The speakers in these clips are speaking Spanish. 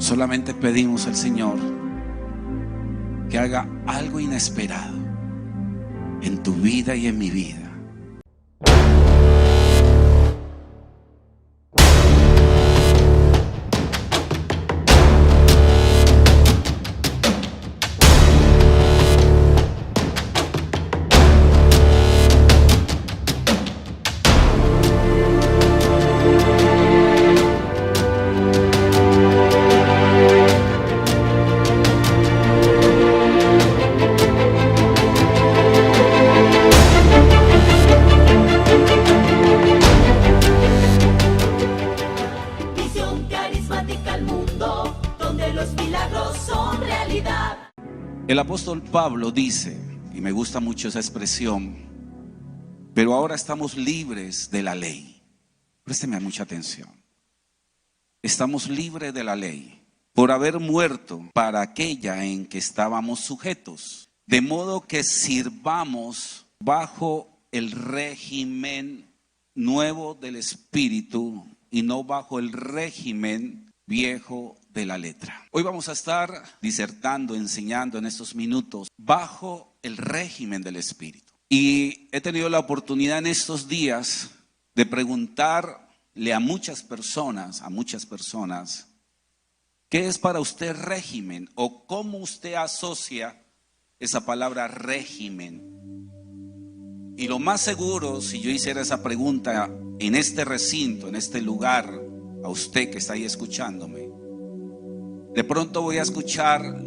Solamente pedimos al Señor que haga algo inesperado en tu vida y en mi vida. El apóstol Pablo dice, y me gusta mucho esa expresión, pero ahora estamos libres de la ley. Présteme mucha atención. Estamos libres de la ley por haber muerto para aquella en que estábamos sujetos, de modo que sirvamos bajo el régimen nuevo del Espíritu y no bajo el régimen viejo de la letra. Hoy vamos a estar disertando, enseñando en estos minutos bajo el régimen del Espíritu. Y he tenido la oportunidad en estos días de preguntarle a muchas personas, ¿qué es para usted régimen? O cómo usted asocia esa palabra régimen. Y lo más seguro, si yo hiciera esa pregunta en este recinto, en este lugar, a usted que está ahí escuchándome, de pronto voy a escuchar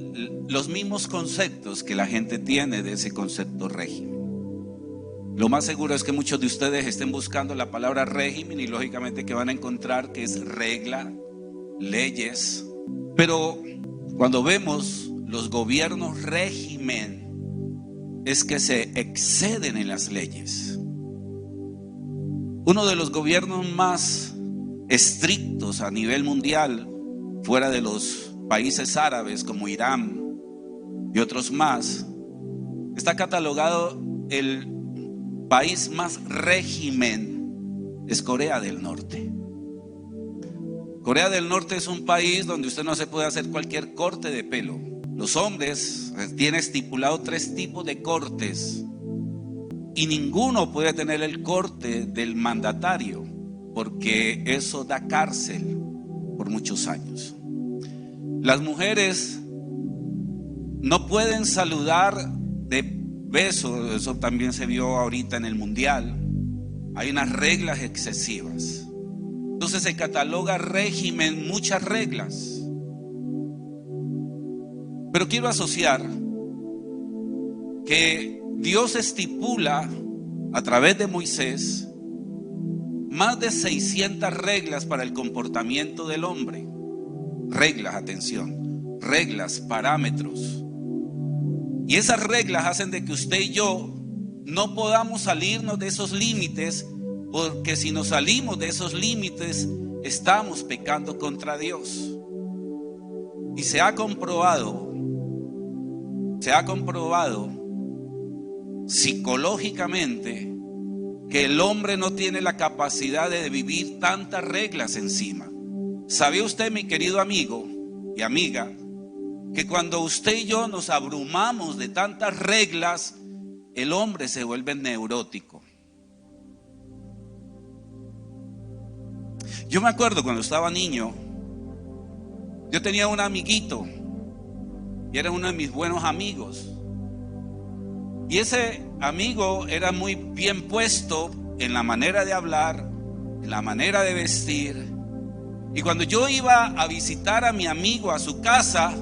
los mismos conceptos que la gente tiene de ese concepto régimen. Lo más seguro es que muchos de ustedes estén buscando la palabra régimen y lógicamente que van a encontrar que es regla, leyes. Pero cuando vemos los gobiernos régimen, es que se exceden en las leyes. Uno de los gobiernos más estrictos a nivel mundial, fuera de los países árabes como Irán y otros más, está catalogado el país más régimen, es Corea del Norte. Corea del Norte es un país donde usted no se puede hacer cualquier corte de pelo. Los hombres tienen estipulado 3 tipos de cortes y ninguno puede tener el corte del mandatario, porque eso da cárcel por muchos años. Las mujeres no pueden saludar de beso, eso también se vio ahorita en el mundial. Hay unas reglas excesivas. Entonces se cataloga régimen, muchas reglas. Pero quiero asociar que Dios estipula a través de Moisés más de 600 reglas para el comportamiento del hombre. Reglas, atención, reglas, parámetros. Y esas reglas hacen de que usted y yo no podamos salirnos de esos límites, porque si nos salimos de esos límites, estamos pecando contra Dios. Y se ha comprobado psicológicamente que el hombre no tiene la capacidad de vivir tantas reglas encima. ¿Sabía usted, mi querido amigo y amiga, que cuando usted y yo nos abrumamos de tantas reglas, el hombre se vuelve neurótico? Yo me acuerdo cuando estaba niño, yo tenía un amiguito y era uno de mis buenos amigos. Y ese amigo era muy bien puesto en la manera de hablar, en la manera de vestir. Y cuando yo iba a visitar a mi amigo a su casa,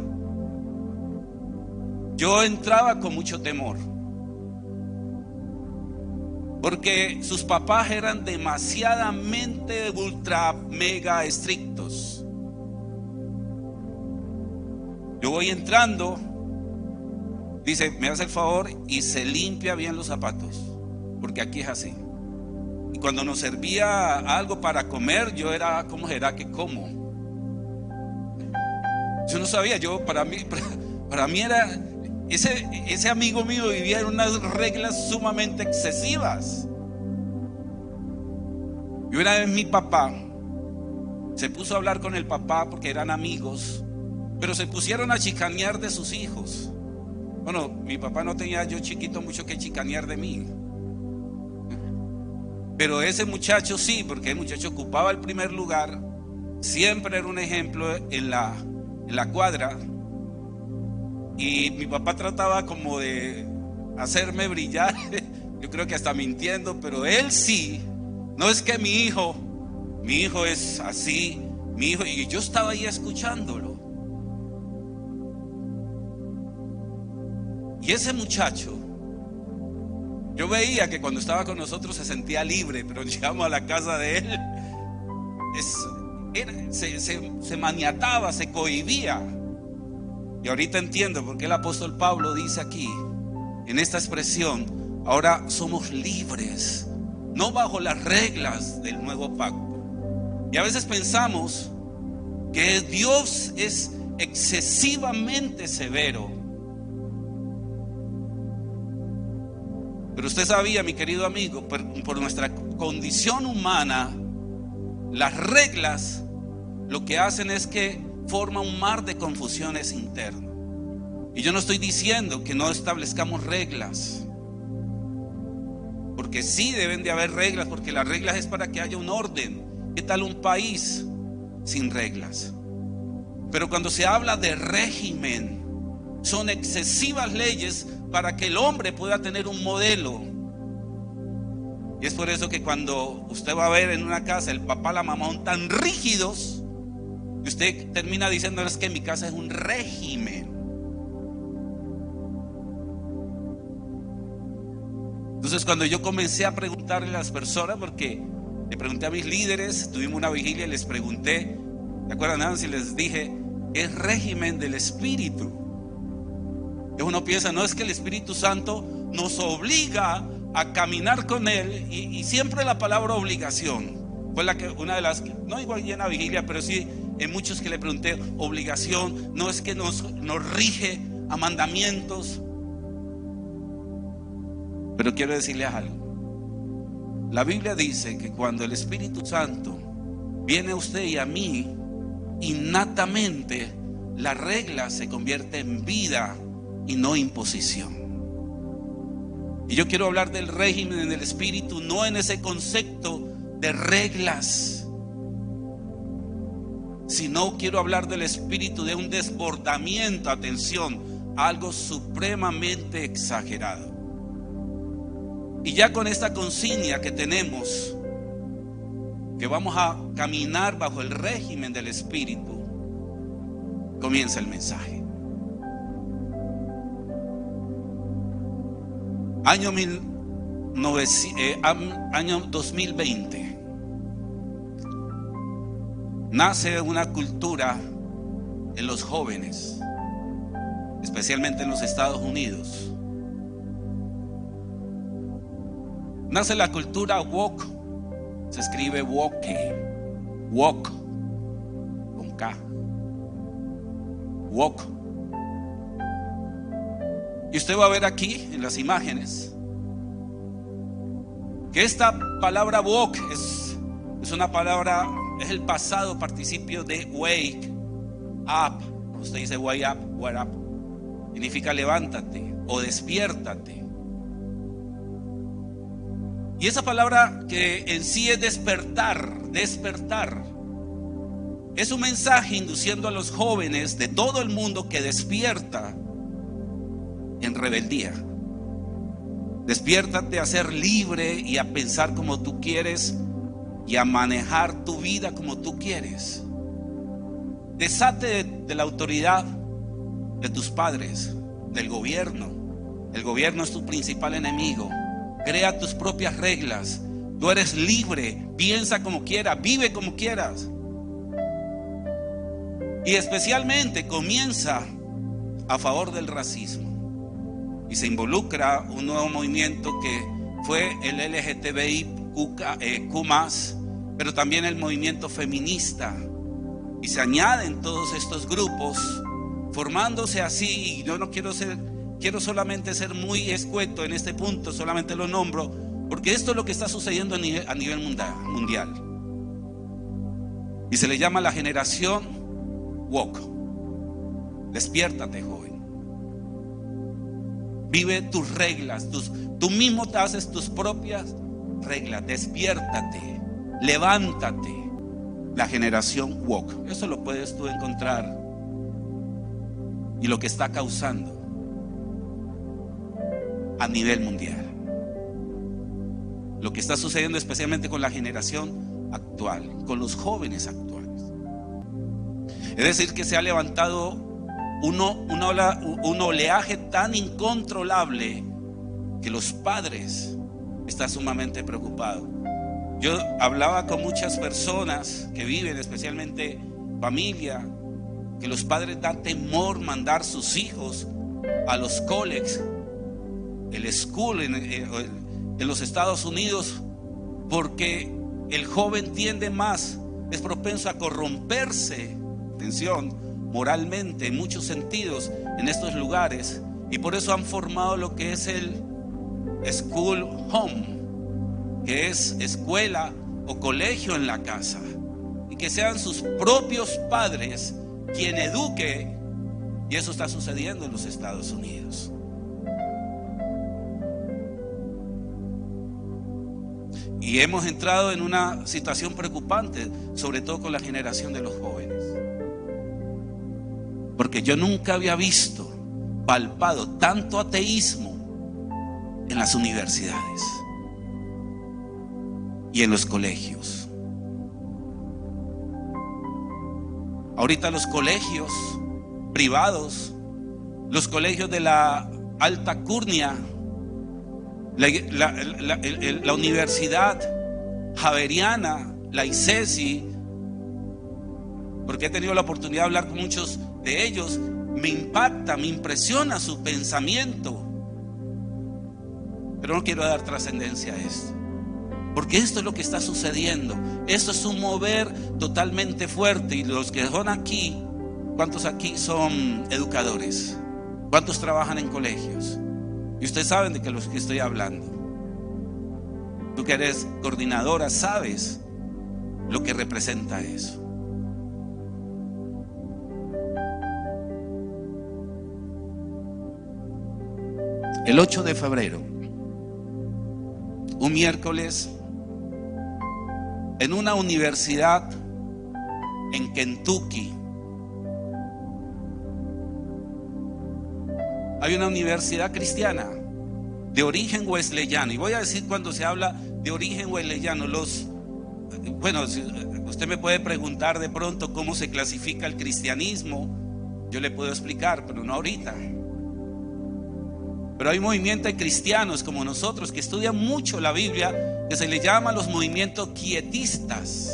yo entraba con mucho temor, porque sus papás eran demasiadamente ultra mega estrictos. Yo voy entrando, dice, me hace el favor y se limpia bien los zapatos, porque aquí es así. Y cuando nos servía algo para comer, yo era, ¿cómo será que como? Yo no sabía, para mí era, ese amigo mío vivía en unas reglas sumamente excesivas. Y una vez mi papá se puso a hablar con el papá porque eran amigos, pero se pusieron a chicanear de sus hijos. Bueno, mi papá no tenía, yo chiquito, mucho que chicanear de mí, pero ese muchacho sí, porque el muchacho ocupaba el primer lugar, siempre era un ejemplo en la cuadra, y mi papá trataba como de hacerme brillar, yo creo que hasta mintiendo, pero él sí, no es que mi hijo es así, mi hijo, y yo estaba ahí escuchándolo. Y ese muchacho, yo veía que cuando estaba con nosotros se sentía libre, pero llegamos a la casa de él, se maniataba, se cohibía. Y ahorita entiendo por qué el apóstol Pablo dice aquí, en esta expresión, ahora somos libres, no bajo las reglas del nuevo pacto. Y a veces pensamos que Dios es excesivamente severo. Pero usted sabía, mi querido amigo, por nuestra condición humana, las reglas lo que hacen es que forma un mar de confusiones internas. Y yo no estoy diciendo que no establezcamos reglas, porque sí deben de haber reglas, porque las reglas es para que haya un orden. ¿Qué tal un país sin reglas? Pero cuando se habla de régimen, son excesivas leyes para que el hombre pueda tener un modelo. Y es por eso que cuando usted va a ver en una casa, el papá, la mamá son tan rígidos, y usted termina diciendo, es que mi casa es un régimen. Entonces cuando yo comencé a preguntarle a las personas, porque le pregunté a mis líderes, tuvimos una vigilia y les pregunté, ¿se acuerdan, Nancy? Les dije, es régimen del Espíritu. Y uno piensa, no, es que el Espíritu Santo nos obliga a caminar con Él, y siempre la palabra obligación fue una de las, no igual en la vigilia, pero sí en muchos que le pregunté, obligación, no es que nos rige a mandamientos. Pero quiero decirles algo. La Biblia dice que cuando el Espíritu Santo viene a usted y a mí, innatamente la regla se convierte en vida y no imposición. Y yo quiero hablar del régimen del Espíritu, no en ese concepto de reglas, sino quiero hablar del Espíritu de un desbordamiento, atención, algo supremamente exagerado. Y ya con esta consigna que tenemos, que vamos a caminar bajo el régimen del Espíritu, comienza el mensaje. Año 2020. Nace una cultura en los jóvenes, especialmente en los Estados Unidos. Nace la cultura woke, se escribe woke, woke, con K, woke. Y usted va a ver aquí en las imágenes que esta palabra woke es una palabra, es el pasado participio de wake up. Usted dice wake up, significa levántate o despiértate. Y esa palabra que en sí es despertar, es un mensaje induciendo a los jóvenes de todo el mundo que despierta en rebeldía. Despiértate a ser libre y a pensar como tú quieres y a manejar tu vida como tú quieres. Deshate de la autoridad de tus padres, del gobierno. El gobierno es tu principal enemigo. Crea tus propias reglas. Tú eres libre, piensa como quieras, vive como quieras. Y especialmente comienza a favor del racismo. Y se involucra un nuevo movimiento que fue el LGTBIQ+, pero también el movimiento feminista. Y se añaden todos estos grupos, formándose así. Y yo no quiero solamente ser muy escueto en este punto, solamente lo nombro, porque esto es lo que está sucediendo a nivel mundial. Y se le llama la generación woke. Despiértate, joven. Vive tus reglas, tú mismo te haces tus propias reglas. Despiértate, levántate. La generación woke, eso lo puedes tú encontrar. Y lo que está causando a nivel mundial, lo que está sucediendo especialmente con la generación actual, con los jóvenes actuales. Es decir, que se ha levantado un oleaje tan incontrolable que los padres están sumamente preocupados. Yo hablaba con muchas personas que viven, especialmente familia, que los padres dan temor mandar sus hijos a los colleges, el school en los Estados Unidos, porque el joven tiende más, es propenso a corromperse, atención, moralmente en muchos sentidos en estos lugares, y por eso han formado lo que es el school home, que es escuela o colegio en la casa, y que sean sus propios padres quien eduque, y eso está sucediendo en los Estados Unidos. Y hemos entrado en una situación preocupante, sobre todo con la generación de los jóvenes, porque yo nunca había visto, palpado tanto ateísmo en las universidades y en los colegios. Ahorita los colegios privados, los colegios de la alta curnia, la Universidad Javeriana, la ICESI, porque he tenido la oportunidad de hablar con muchos de ellos, me impacta, me impresiona su pensamiento. Pero no quiero dar trascendencia a esto, porque esto es lo que está sucediendo. Esto es un mover totalmente fuerte. Y los que son aquí, ¿cuántos aquí son educadores? ¿Cuántos trabajan en colegios? Y ustedes saben de qué los que estoy hablando. Tú que eres coordinadora sabes lo que representa eso. El 8 de febrero, un miércoles, en una universidad en Kentucky, hay una universidad cristiana de origen wesleyano. Y voy a decir, cuando se habla de origen wesleyano, bueno, usted me puede preguntar de pronto cómo se clasifica el cristianismo. Yo le puedo explicar, pero no ahorita. Pero hay movimientos cristianos como nosotros que estudian mucho la Biblia, que se les llama los movimientos quietistas.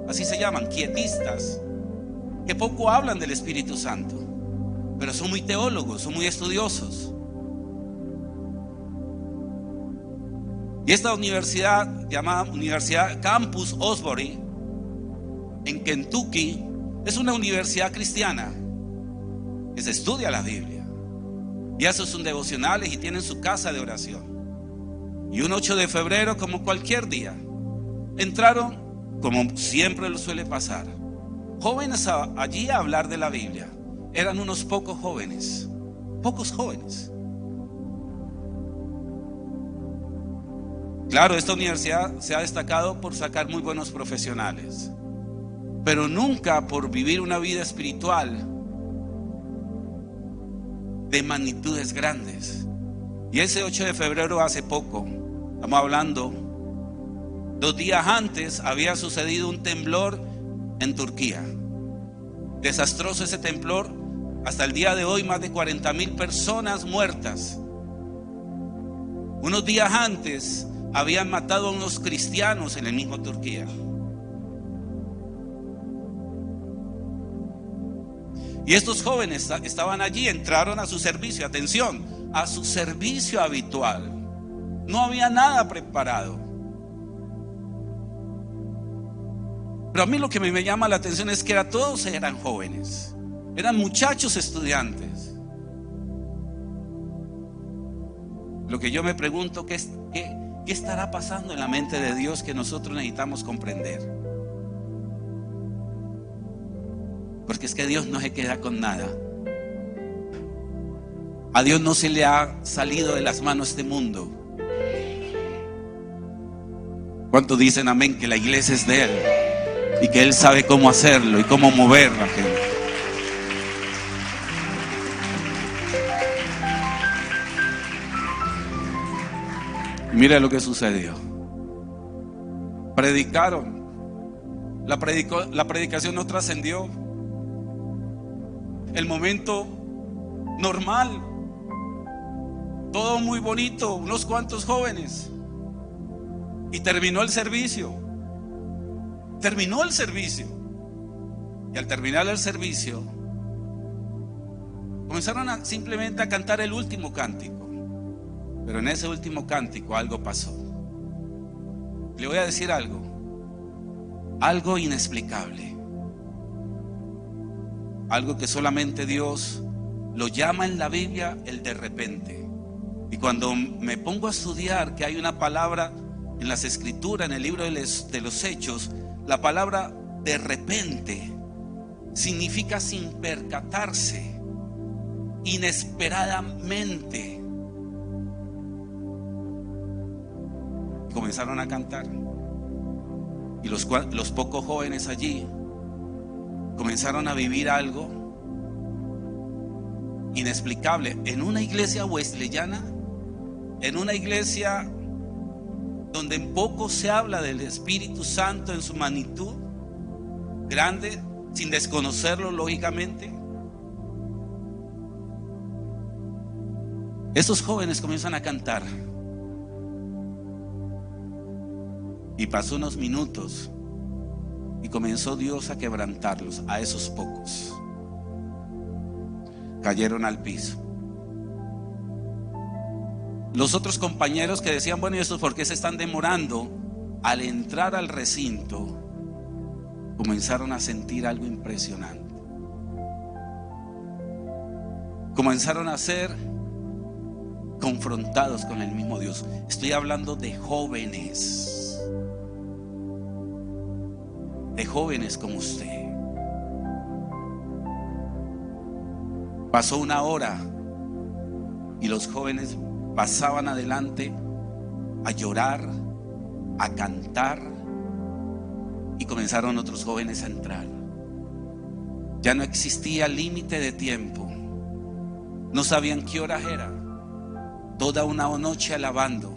Así se llaman, quietistas, que poco hablan del Espíritu Santo, pero son muy teólogos, son muy estudiosos. Y esta universidad, llamada Universidad Campus Osbury, en Kentucky, es una universidad cristiana que se estudia la Biblia y hace sus devocionales y tienen su casa de oración. Y un 8 de febrero, como cualquier día, entraron, como siempre lo suele pasar, jóvenes allí a hablar de la Biblia. Eran unos pocos jóvenes. Claro, esta universidad se ha destacado por sacar muy buenos profesionales, pero nunca por vivir una vida espiritual de magnitudes grandes. Y ese 8 de febrero, hace poco, estamos hablando, 2 días antes había sucedido un temblor en Turquía. Desastroso ese temblor. Hasta el día de hoy, más de 40,000 personas muertas. Unos días antes habían matado a unos cristianos en el mismo Turquía. Y estos jóvenes estaban allí, entraron a su servicio, atención, a su servicio habitual. No había nada preparado. Pero a mí lo que me llama la atención es que todos eran jóvenes, eran muchachos estudiantes. Lo que yo me pregunto, ¿qué estará pasando en la mente de Dios que nosotros necesitamos comprender? Porque es que Dios no se queda con nada. A Dios no se le ha salido de las manos este mundo. ¿Cuántos dicen amén? Que la iglesia es de Él y que Él sabe cómo hacerlo y cómo mover a la gente. Mira lo que sucedió. Predicaron. La predicación no trascendió. El momento normal. Todo muy bonito, unos cuantos jóvenes. Y terminó el servicio. Terminó el servicio. Y al terminar el servicio, comenzaron simplemente a cantar el último cántico. Pero en ese último cántico algo pasó. Le voy a decir algo. Algo inexplicable. Algo que solamente Dios lo llama en la Biblia el de repente. Y cuando me pongo a estudiar que hay una palabra en las escrituras, en el libro de los Hechos, la palabra de repente significa sin percatarse, inesperadamente. Comenzaron a cantar y los pocos jóvenes allí comenzaron a vivir algo inexplicable en una iglesia wesleyana, en una iglesia donde en poco se habla del Espíritu Santo en su magnitud grande, sin desconocerlo lógicamente. Esos jóvenes comienzan a cantar. Y pasó unos minutos y comenzó Dios a quebrantarlos, a esos pocos. Cayeron al piso. Los otros compañeros que decían, bueno, ¿y estos por qué se están demorando? Al entrar al recinto, comenzaron a sentir algo impresionante. Comenzaron a ser confrontados con el mismo Dios. Estoy hablando de jóvenes. De jóvenes como usted. Pasó una hora y los jóvenes pasaban adelante a llorar, a cantar, y comenzaron otros jóvenes a entrar. Ya no existía límite de tiempo. No sabían qué hora era. Toda una noche alabando.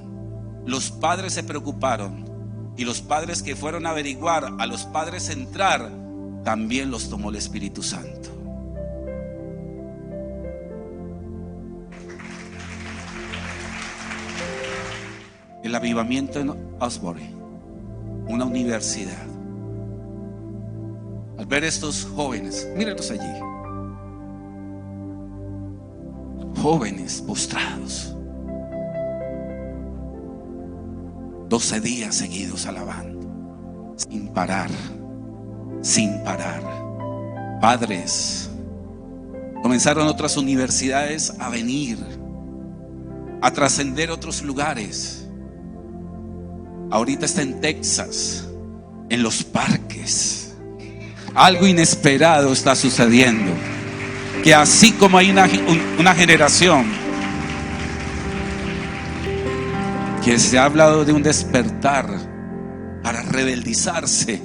Los padres se preocuparon. Y los padres que fueron a averiguar a los padres entrar, también los tomó el Espíritu Santo. El avivamiento en Asbury, una universidad. Al ver estos jóvenes, mírenlos allí, jóvenes postrados, 12 días seguidos alabando, sin parar, sin parar. Padres, comenzaron otras universidades a venir, a trascender otros lugares. Ahorita está en Texas, en los parques. Algo inesperado está sucediendo. Que así como hay una generación que se ha hablado de un despertar para rebeldizarse,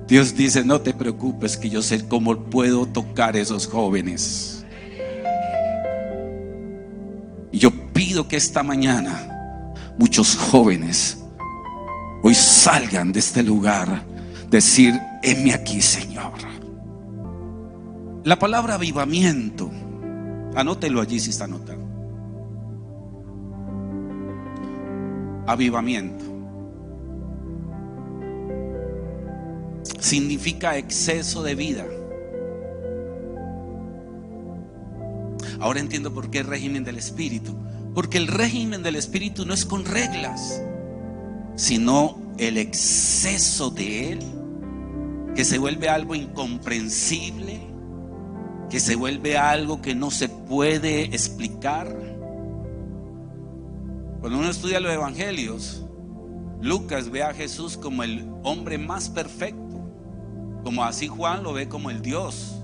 Dios dice: no te preocupes, que yo sé cómo puedo tocar a esos jóvenes. Y yo pido que esta mañana muchos jóvenes hoy salgan de este lugar, decir: heme aquí, Señor. La palabra avivamiento, anótelo allí si está anotado. Avivamiento significa exceso de vida. Ahora entiendo por qué el régimen del Espíritu. Porque el régimen del Espíritu no es con reglas, sino el exceso de Él, que se vuelve algo incomprensible, que se vuelve algo que no se puede explicar. Cuando uno estudia los evangelios, Lucas ve a Jesús como el hombre más perfecto, como así Juan lo ve como el Dios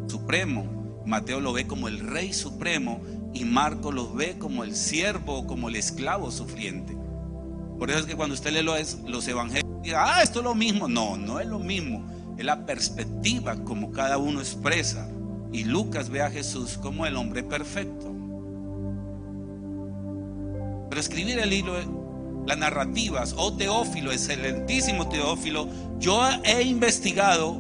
supremo, Mateo lo ve como el Rey supremo, y Marcos los ve como el siervo, como el esclavo sufriente. Por eso es que cuando usted lee los evangelios, diga, esto es lo mismo. No, no es lo mismo. Es la perspectiva como cada uno expresa. Y Lucas ve a Jesús como el hombre perfecto. Pero escribir el libro, las narrativas, Teófilo, excelentísimo Teófilo, yo he investigado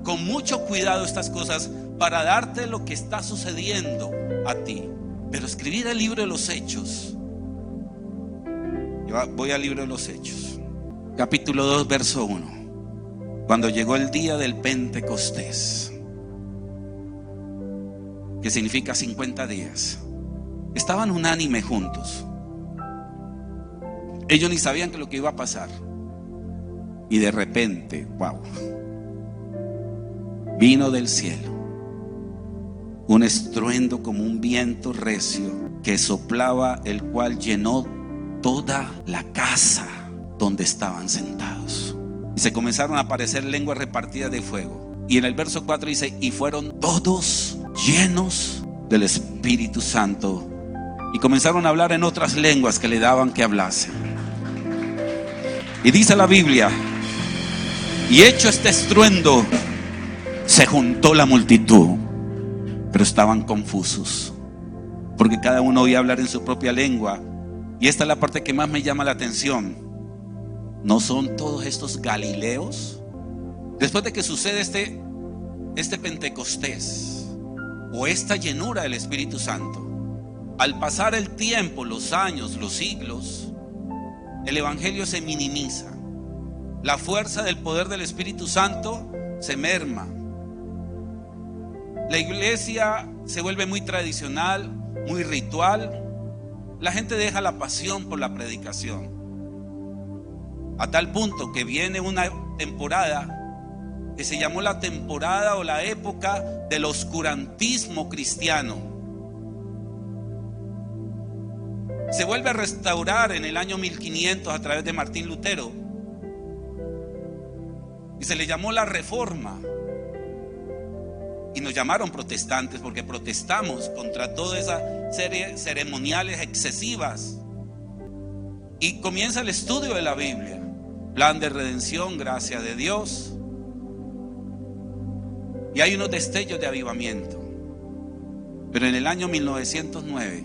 con mucho cuidado estas cosas para darte lo que está sucediendo a ti. Pero escribir el libro de los Hechos, yo voy al libro de los Hechos, capítulo 2, verso 1. Cuando llegó el día del Pentecostés, que significa 50 días, estaban unánime juntos. Ellos ni sabían que lo que iba a pasar. Y de repente, wow, vino del cielo un estruendo como un viento recio que soplaba, el cual llenó toda la casa donde estaban sentados. Y se comenzaron a aparecer lenguas repartidas de fuego. Y en el verso 4 dice: y fueron todos llenos del Espíritu Santo, y comenzaron a hablar en otras lenguas que le daban que hablasen. Y dice la Biblia: y hecho este estruendo, se juntó la multitud, pero estaban confusos, porque cada uno oía hablar en su propia lengua. Y esta es la parte que más me llama la atención. ¿No son todos estos galileos? Después de que sucede este Pentecostés, o esta llenura del Espíritu Santo, al pasar el tiempo, los años, los siglos, el evangelio se minimiza. La fuerza del poder del Espíritu Santo se merma. La iglesia se vuelve muy tradicional, muy ritual. La gente deja la pasión por la predicación, a tal punto que viene una temporada que se llamó la temporada o la época del oscurantismo cristiano. Se vuelve a restaurar en el año 1500 a través de Martín Lutero, y se le llamó la Reforma. Y nos llamaron protestantes porque protestamos contra toda esa serie ceremoniales excesivas. Y comienza el estudio de la Biblia, plan de redención, gracia de Dios. Y hay unos destellos de avivamiento. Pero en el año 1909,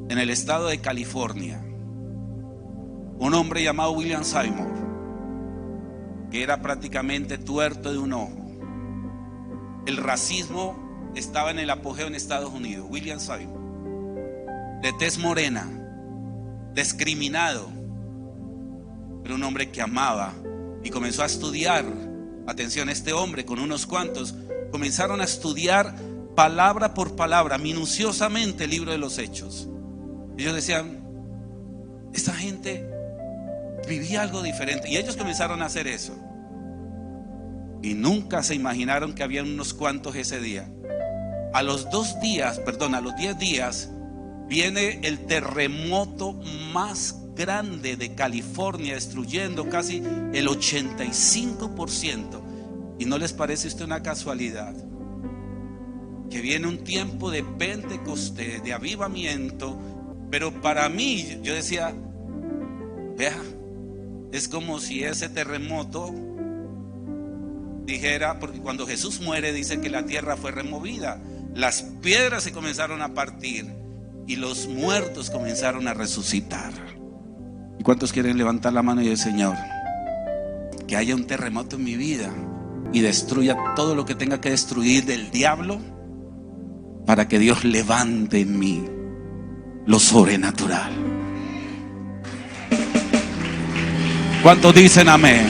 en el estado de California, un hombre llamado William Seymour, que era prácticamente tuerto de un ojo. El racismo estaba en el apogeo en Estados Unidos. William Seymour, de tez morena, discriminado, pero un hombre que amaba, y comenzó a estudiar. Atención, este hombre con unos cuantos comenzaron a estudiar palabra por palabra, minuciosamente, el libro de los Hechos. Ellos decían: esta gente vivía algo diferente. Y ellos comenzaron a hacer eso. Y nunca se imaginaron que había unos cuantos ese día. A los 10 días, viene el terremoto más grande de California, destruyendo casi el 85%. ¿Y no les parece usted una casualidad que viene un tiempo de Pentecostés, de avivamiento? Pero para mí, yo decía, vea, es como si ese terremoto dijera, porque cuando Jesús muere dice que la tierra fue removida, las piedras se comenzaron a partir y los muertos comenzaron a resucitar. ¿Y cuántos quieren levantar la mano y decir: Señor, que haya un terremoto en mi vida y destruya todo lo que tenga que destruir del diablo, para que Dios levante en mí lo sobrenatural? ¿Cuántos dicen amén?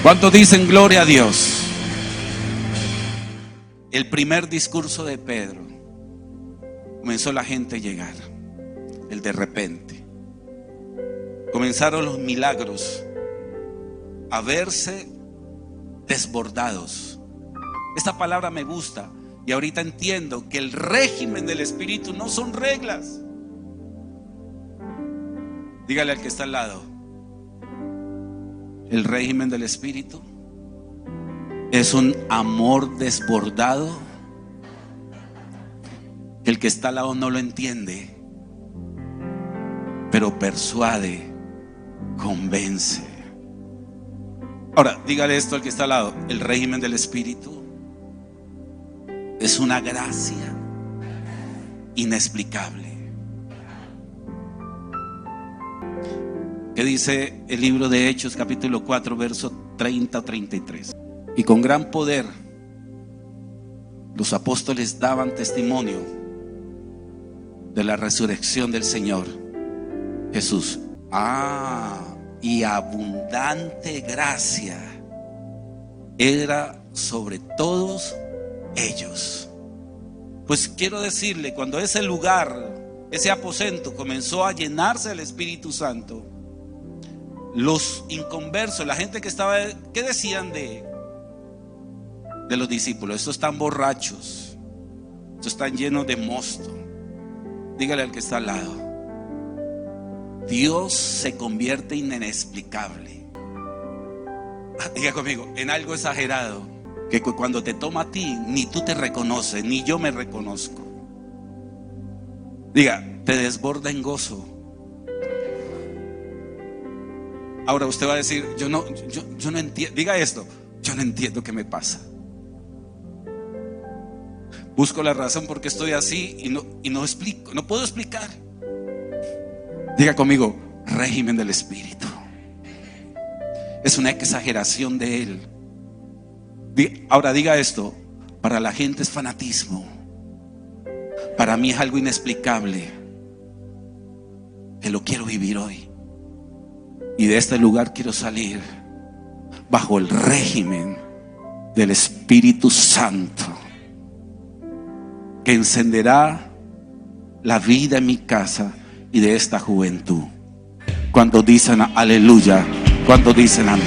¿Cuántos dicen gloria a Dios? El primer discurso de Pedro, comenzó la gente a llegar. El de repente comenzaron los milagros a verse desbordados. Esta palabra me gusta, y ahorita entiendo que el régimen del Espíritu no son reglas. Dígale al que está al lado: el régimen del Espíritu es un amor desbordado que el que está al lado no lo entiende, pero persuade, convence. Ahora, dígale esto al que está al lado: el régimen del Espíritu es una gracia inexplicable. ¿Qué dice el libro de Hechos, capítulo 4, verso 30 o 33? Y con gran poder los apóstoles daban testimonio de la resurrección del Señor Jesús. Y abundante gracia era sobre todos ellos. Pues quiero decirle, cuando ese lugar, ese aposento comenzó a llenarse del Espíritu Santo, los inconversos, la gente que estaba, ¿qué decían de los discípulos? Estos están borrachos, estos están llenos de mosto. Dígale al que está al lado: Dios se convierte en inexplicable. Diga conmigo, en algo exagerado, que cuando te toma a ti, ni tú te reconoces, ni yo me reconozco. Diga, te desborda en gozo. Ahora usted va a decir, yo no entiendo. Diga esto: yo no entiendo qué me pasa. Busco la razón por qué estoy así y no explico, no puedo explicar. Diga conmigo, régimen del Espíritu. Es una exageración de Él. Ahora diga esto: para la gente es fanatismo, para mí es algo inexplicable, que lo quiero vivir hoy. Y de este lugar quiero salir bajo el régimen del Espíritu Santo, que encenderá la vida en mi casa y de esta juventud. Cuando dicen aleluya, cuando dicen amén.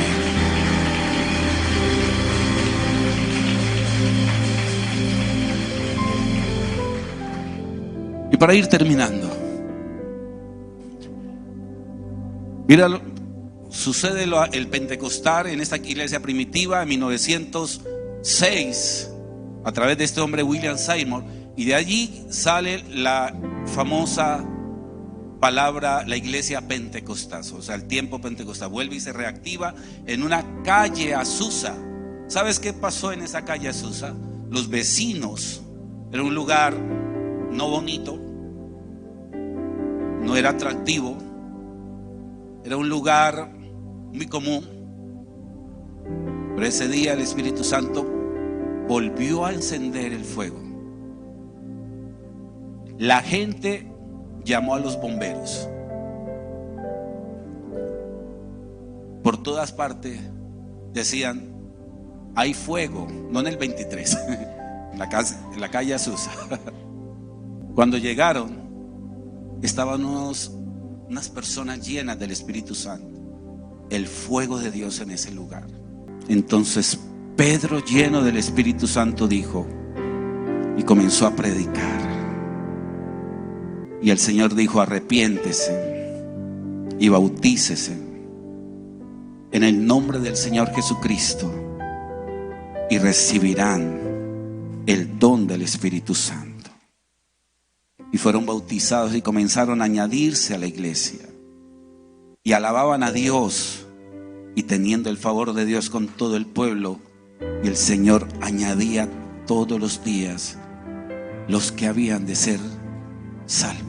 Y para ir terminando, mira, sucede el Pentecostal en esta iglesia primitiva en 1906 a través de este hombre William Seymour, y de allí sale la famosa palabra, la iglesia pentecostal, o sea, el tiempo pentecostal. Vuelve y se reactiva en una calle Azusa. ¿Sabes qué pasó en esa calle Azusa? Los vecinos, era un lugar no bonito, no era atractivo, era un lugar muy común, pero ese día el Espíritu Santo volvió a encender el fuego. La gente llamó a los bomberos. Por todas partes decían: hay fuego. No en el 23, en la calle Azusa. Cuando llegaron, estaban unas personas llenas del Espíritu Santo, el fuego de Dios en ese lugar. Entonces Pedro, lleno del Espíritu Santo, dijo y comenzó a predicar. Y el Señor dijo: arrepiéntese y bautícese en el nombre del Señor Jesucristo y recibirán el don del Espíritu Santo. Y fueron bautizados y comenzaron a añadirse a la iglesia, y alababan a Dios, y teniendo el favor de Dios con todo el pueblo. Y el Señor añadía todos los días los que habían de ser salvos.